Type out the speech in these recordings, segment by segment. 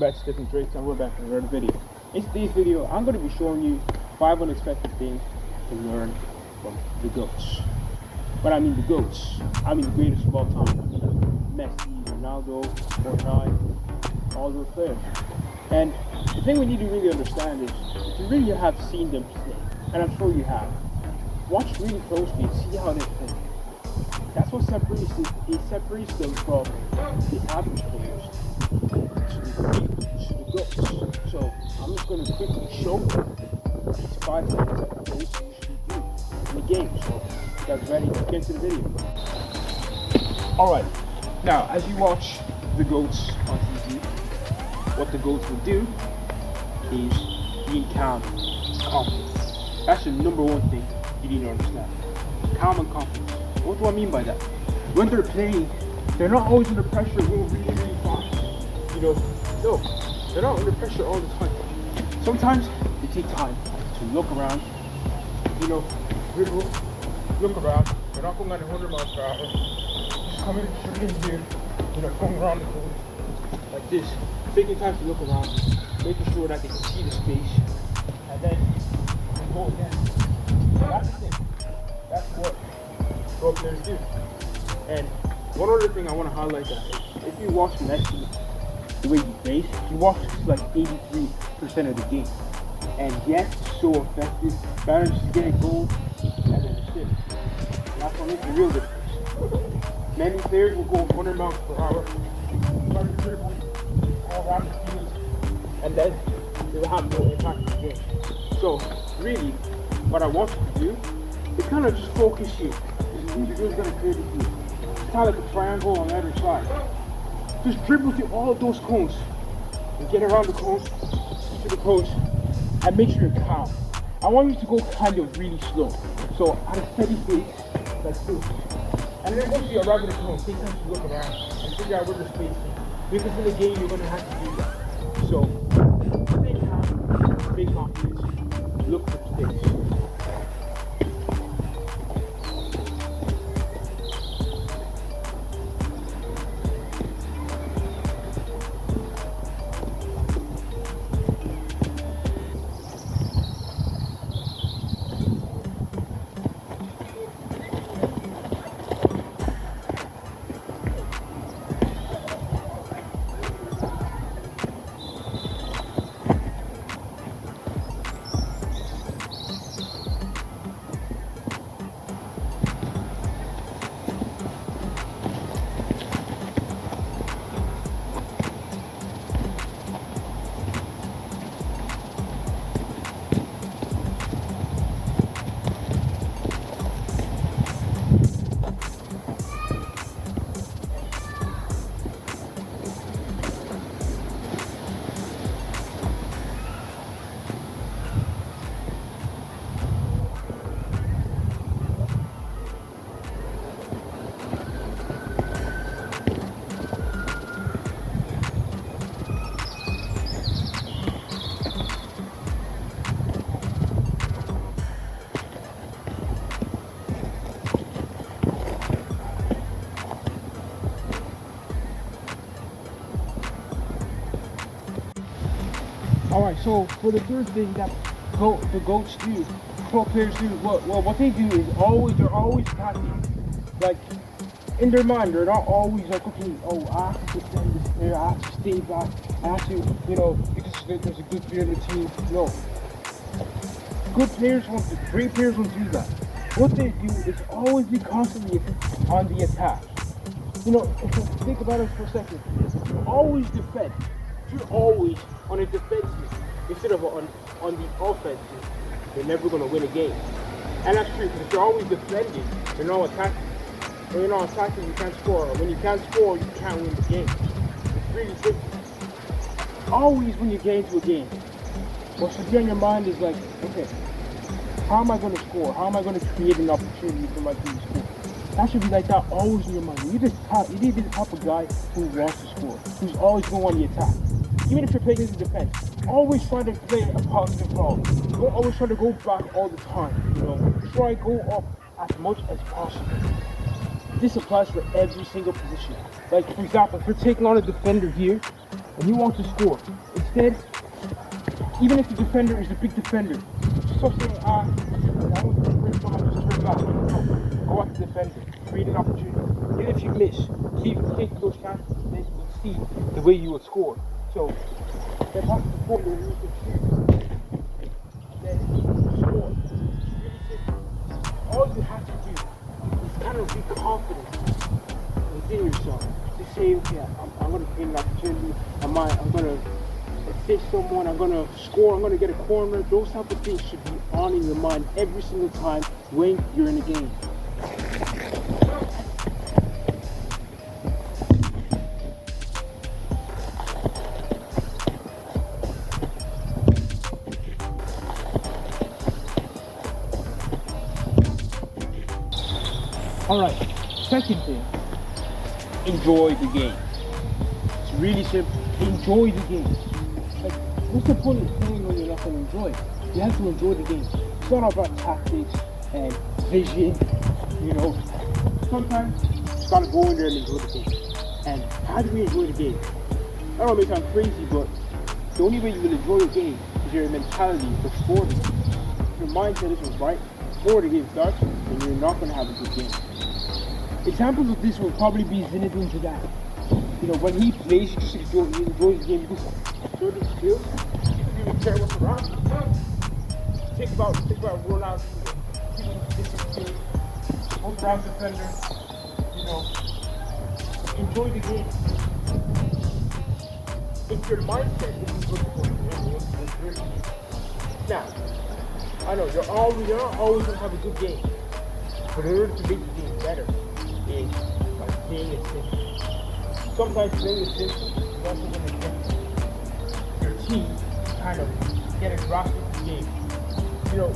Back to Stephen Drake, and we're back with another video. In today's video, I'm going to be showing you 5 unexpected things to learn from the GOATs. But I mean the GOATs. I mean the greatest of all time. Messi, Ronaldo, Fortnite, all those players. And the thing we need to really understand is, if you really have seen them play, and I'm sure you have, watch really closely and see how they play. That's what separates them from the average players to the GOATs. So I'm just going to quickly show you these 5 things that the GOATs usually do in the game. So you guys ready? Let's get into the video. Alright, now as you watch the GOATs on TV, what the GOATs will do is being calm, confident. That's the number one thing you need to understand. Calm and confident. What do I mean by that? When they're playing, they're not always under pressure going really, really fast. No, they're not under pressure all the time. Sometimes they take time to look around, dribble, look around. They're not going at 100 miles per hour. Just coming straight in here, going around the corner like this. Taking time to look around, making sure that they can see the space, and then they go again. So that's the thing. That's what pro players do. And one other thing I want to highlight that if you watch Messi, the way he plays, he walks like 83% of the game. And yet, so effective, manages to get a goal and then assist. And that's what makes the real difference. Many players will go 100 miles per hour, try to dribble all around the field, and then they will have no impact on the game. So, really, what I want you to do is kind of just focus here. You're just going to create a field. It's kind of like a triangle on every side. Just dribble through all of those cones and get around the cones to the post and make sure you're calm. I want you to go kind of really slow. So at a steady pace, like this. And then once you arrive at the cone, take time to look around and figure out where the space is. Because in the game, you're going to have to do that. So stay calm, stay confident, look for space. Alright, so for the third thing that the GOATs do, pro players do, what they do is they're always attacking. Like, in their mind, they're not always like, okay, I have to defend this player, I have to stay back, I have to, because there's a good player in the team. No. Great players won't do that. What they do is always be constantly on the attack. If you think about it for a second, you always defend. You're always on a defensive instead of on the offensive, you're never going to win a game. And that's true, because if you're always defending, you're not attacking. When you're not attacking, you can't score. When you can't score, you can't win the game. It's really simple. Always when you get into a game, what should be on your mind is like, okay, how am I going to score? How am I going to create an opportunity for my team to score? That should be like that always in your mind. You need to be the type of guy who wants to score, who's always going on the attack. Even if you're playing in defense, always try to play a positive ball. Don't always try to go back all the time. Try to go up as much as possible. This applies for every single position. Like, for example, if you're taking on a defender here, and you want to score. Instead, even if the defender is a big defender, stop saying, I want to bring someone, just turn back. No, go at the defender, create an opportunity. Even if you miss, keep taking those chances, and then you'll see the way you will score. So, that's how the ball when you can shoot, then score. It's really simple. All you have to do is kind of be confident within yourself. To say, okay, I'm going to create an opportunity, I'm going to assist someone, I'm going to score, I'm going to get a corner. Those type of things should be on in your mind every single time when you're in a game. Alright, second thing, enjoy the game. It's really simple. Enjoy the game. Like, what's the point of playing when you're not going to enjoy it? You have to enjoy the game. It's not about tactics and vision, you know. Sometimes you just got to go in there and enjoy the game. And how do we enjoy the game? I don't know, it may sound crazy, but the only way you will enjoy the game is your mentality before the game. If your mindset isn't right before the game starts, then you're not going to have a good game. Examples of this will probably be Zinedine Zidane. You know, when he plays, he just enjoys the game because certain skills, he doesn't even care what's around him. Think about Ronaldo. Go ground defender, you know, enjoy the game. If your mindset isn't good for you, now, I know you're not always going to have a good game, but in order to make the game better, is by playing it simple. Sometimes playing it simple is also going to get your team to kind of get a grasp of the game. You know,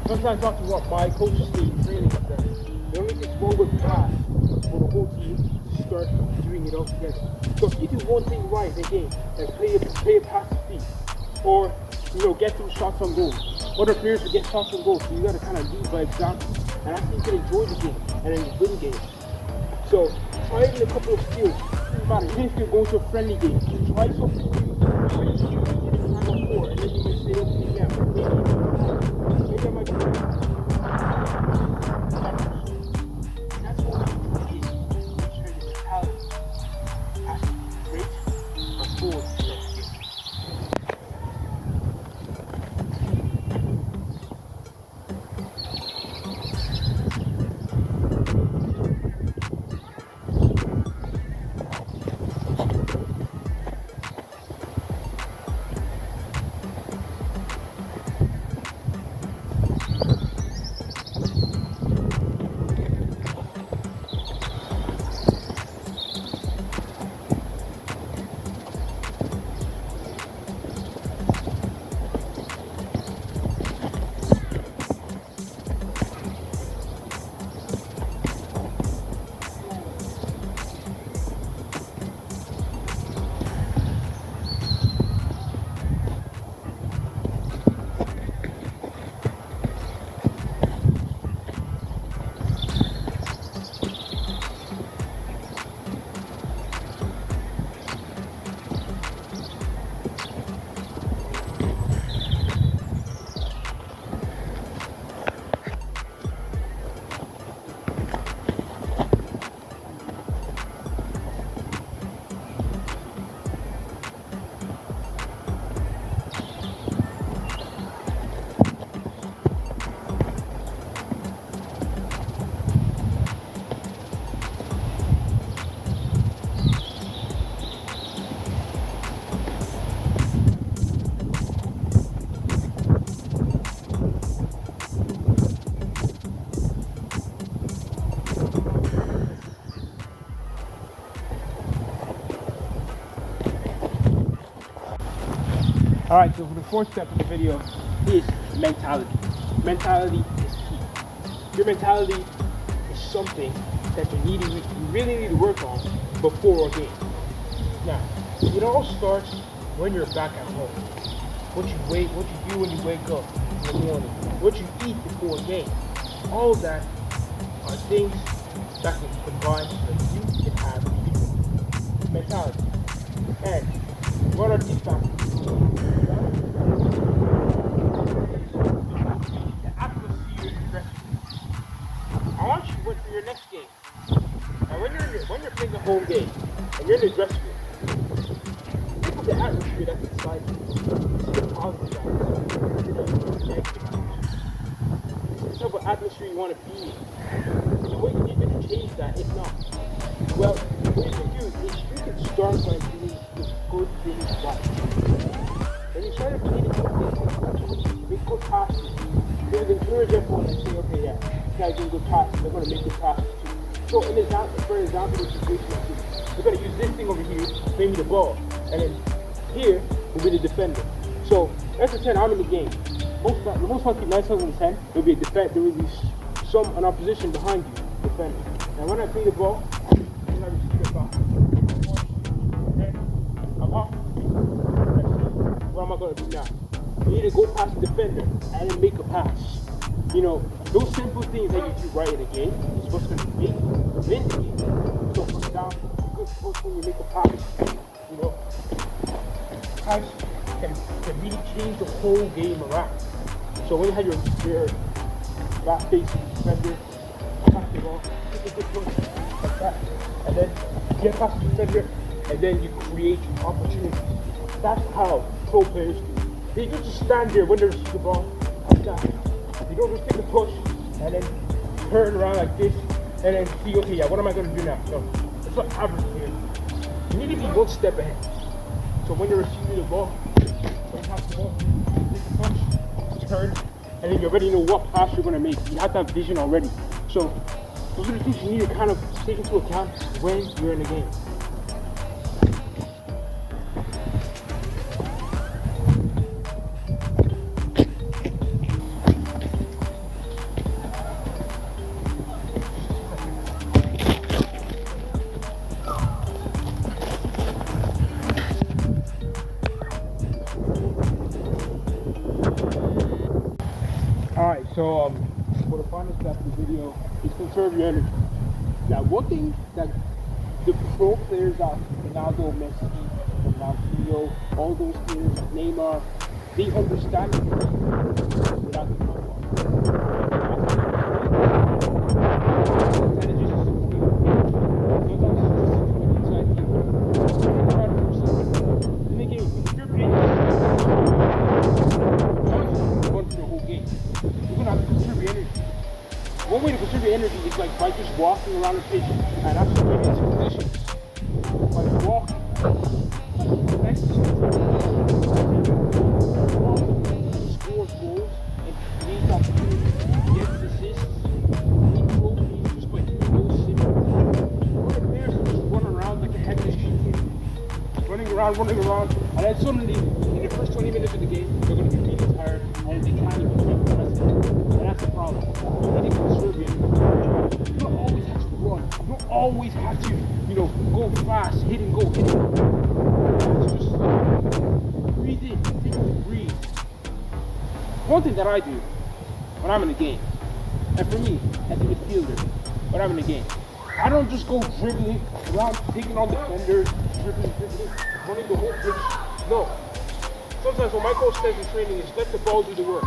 sometimes talking about my coaches say in training is that it only takes one good pass for the whole team to start doing it all together. So if you do one thing right in the game, like play a pass to feet, or get some shots on goal. Other players will get shots on goal, so you got to kind of lead by example. And I think you can enjoy the game and then win games. So try even a couple of skills. Doesn't matter. Even if you're going to a friendly game, try something new. Try to see what you did in time before, and then you may say, okay, yeah, maybe I might be right. That's what it is. Make sure your mentality has to be great before you start the game. Alright, so for the fourth step of the video is mentality. Mentality is key. Your mentality is something that you really need to work on before a game. Now, it all starts when you're back at home. What you do when you wake up in the morning, what you eat before a game. All of that are things that can be combined so that you can have mentality. And What are these factors? The atmosphere in the dressing room. I want you to wait for your next game. And when you're playing a home game and you're in the dressing room, look at the atmosphere that's inside you. The positive atmosphere. The negative atmosphere. What type of atmosphere you want to be in. The way you need to change that, if not. Well, what you can do is you can start by doing the good things right. When you start playing the good things, make good passes. You would encourage everyone and say, okay, yeah, this guy's doing good passes. They're going to make good passes too. So, for example, the situation like this, we're going to use this thing over here to play me the ball. And then here will be the defender. So, let's pretend I'm in the game. The most likely 9 times out of 10, there will be a defender. There will be an opposition behind you, defender. And when I play the ball, I receive it back. Okay? I'm off. What am I going to do now? You need to go past the defender and then make a pass. You know, those simple things that you do right in a game is what's going to make you win the game. So, for example, good first when you make a pass, you know, pass can really change the whole game around. So when you have your back facing defender, pass the ball, take a good push like that, and then get past the defender, and then you create opportunities. That's how pro players do. They don't just stand there when they receive the ball like that. You don't just take a push and then turn around like this and then see, okay, yeah, what am I going to do now? No, that's what average players do. You need to be one step ahead. So when you're receiving the ball, when you pass the ball, take a push, turn, and then you already know what pass you're going to make. You have that vision already. So those are the things you need to kind of take into account when you're in the game. Alright, so for the final step of the video is conserve your energy. Now, one thing that the pro players are Ronaldo, Messi, Ronaldo, all those players, Neymar, they understand it without the football. One way to conserve your energy is like by just walking around the pitch and actually getting into positions. By walking, score goals and create opportunities, get assists, win trophies just by doing those simple. Other players just run around like a headless chicken, running around, and then suddenly in the first 20 minutes of the game, they're going to be really tired and they can't even keep the rest of it. And that's the problem. You need to conserve it. You don't always have to run. You don't always have to, go fast, hit and go. It's just breathe in, take a breathe. One thing that I do when I'm in the game, and for me, as a midfielder, when I'm in the game, I don't just go dribbling around, taking on defenders, dribbling, running the whole pitch. No. Sometimes what my coach says in training is let the ball do the work.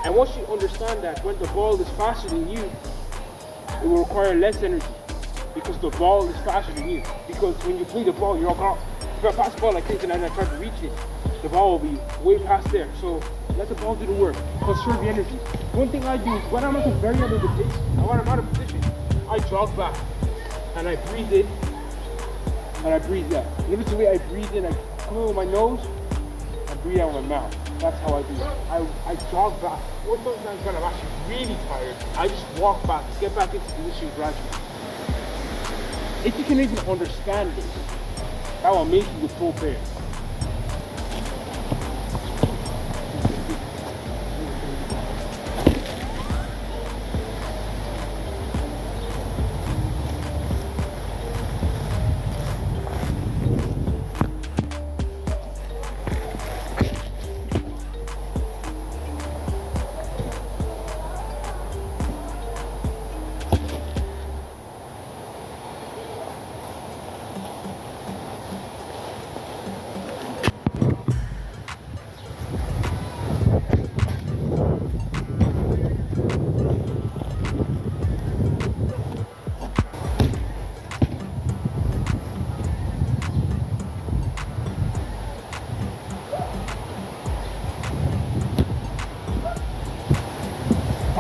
And once you understand that when the ball is faster than you, it will require less energy because the ball is faster than you. Because when you play the ball, you're all if I pass the ball like this and I try to reach it, the ball will be way past there. So let the ball do the work. Conserve the energy. One thing I do is when I'm at the very end of the pitch and when I'm out of position, I jog back and I breathe in and I breathe out. Notice the way I breathe in, I come in with my nose and breathe out with my mouth. That's how I do it. I jog back. Or sometimes when I'm actually really tired, I just walk back, get back into position gradually. If you can even understand this, that will make you a pro player.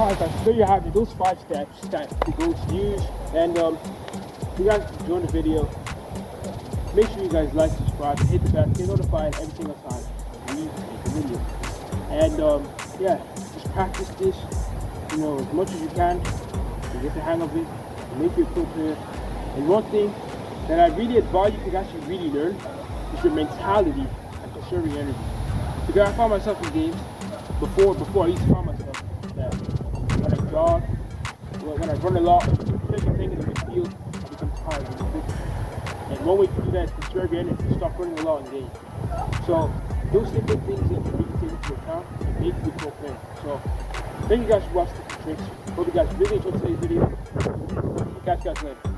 Alright guys, so there you have it, those 5 steps that the goats use. And if you guys enjoyed the video, make sure you guys like, subscribe, hit the bell, get notified every single time we make a video. And yeah, just practice this, you know, as much as you can to get the hang of it, to make you a pro player. And one thing that I really advise you to actually really learn is your mentality and conserving energy. Because I found myself in games before I used to find myself that when I jog, when I run a lot, especially playing in the midfield, I become tired really quickly. And one way to do that is conserve your energy, stop running a lot in games. So those simple things that you really take into account and make you a pro player. So thank you guys for watching the tricks. Hope you guys really enjoyed today's video. Catch you guys later.